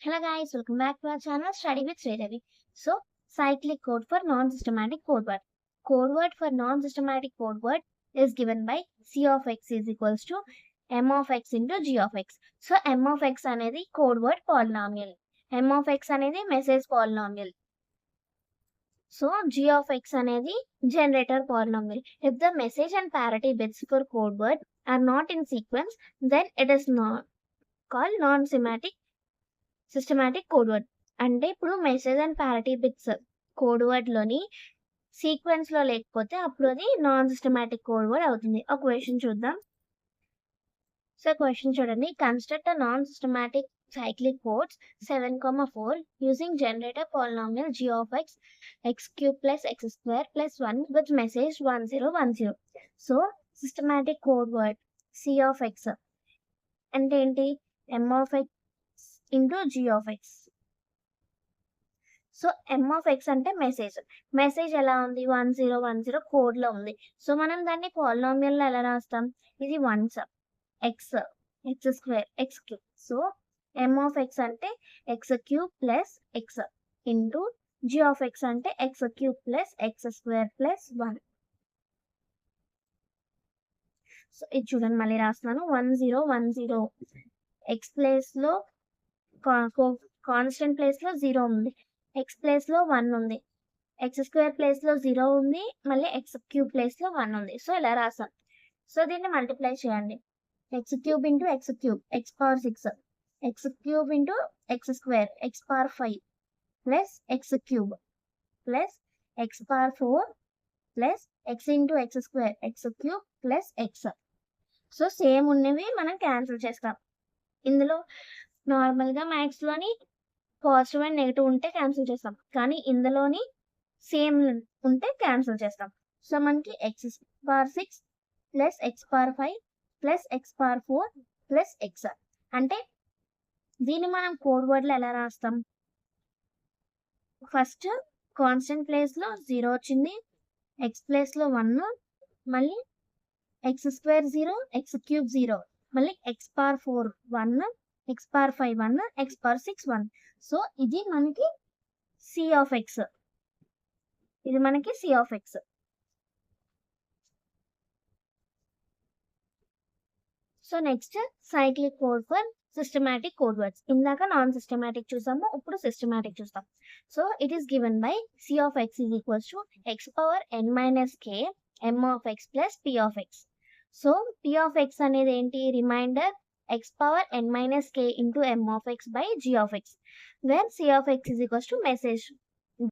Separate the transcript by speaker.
Speaker 1: Hello guys, welcome back to our channel Study with Sridevi. So, cyclic code for non-systematic code word. Code word for non-systematic code word is given by C of x is equals to m of x into g of x. So, m of x అనేది code word polynomial. m of x అనేది message polynomial. So, g of x అనేది generator polynomial. If the message and parity bits for code word are not in sequence, then it is not called systematic code word. అంటే ఇప్పుడు message and parity bits code word లోని sequence లో లేకపోతే అప్పుడు అది non systematic code word అవుతుంది. ఒక question చూద్దాం. సో క్వశ్చన్ చూడండి. Construct non systematic cyclic codes 7,4 using generator polynomial g of x x cube plus x square plus 1 with message 1010. So systematic code word c of x అంటే ఏంటి? m of x into g of x. So m of x అంటే message ఎలా ఉంది? 1010 code లో ఉంది. So మనం దాన్ని polynomial లో ఎలా రాస్తాం? ఇది once X square X cube. So m of x అంటే X cube plus X into g of x అంటే X cube plus X square plus 1. So ఇది చూడండి, మళ్ళీ రాస్తున్నాను. 1010 ఎక్స్ ప్లేస్ లో కాన్స్టెంట్ ప్లేస్ లో 0 ఉంది, ఎక్స్ ప్లేస్ లో 1 ఉంది, ఎక్స్ స్క్వేర్ ప్లేస్ లో 0 ఉంది, మళ్ళీ ఎక్స్ క్యూబ్ ప్లేస్ లో 1 ఉంది. సో ఇలా రాసాం. సో దీన్ని మల్టిప్లై చేయండి. X cube into X cube X power 6, X cube into X square X power 5 plus X cube plus X power 4 plus X into X square X cube plus X. So same ఉన్నవి మనం cancel చేస్తాం. ఇందులో నార్మల్గా మ్యాథ్స్లోని positive and negative ఉంటే cancel చేస్తాం, కానీ ఇందులోని same ఉంటే క్యాన్సిల్ చేస్తాం. సో మనకి X power 6 plus X power 5 plus X power 4 plus X. అంటే దీన్ని మనం కోడ్ వర్డ్లో ఎలా రాస్తాం? ఫస్ట్ కాన్స్టెంట్ ప్లేస్లో 0 వచ్చింది, ఎక్స్ ప్లేస్లో 1, మళ్ళీ ఎక్స్ స్క్వేర్ 0, ఎక్స్ క్యూబ్ 0, మళ్ళీ x power 4 1, x power 5 1, x power 6 1. So ఇది మనకి c of x. So next cyclic code for systematic code words. ఇందాక నాన్ సిస్టమాటిక్ చూసాము, ఇప్పుడు సిస్టమాటిక్ చూస్తాం. So it is given by c of x is equals to x power n minus k m of x plus p of x. So p of x అనేది ఏంటి? Remainder x power n minus k into m of x by g of x, where c of x is equals to message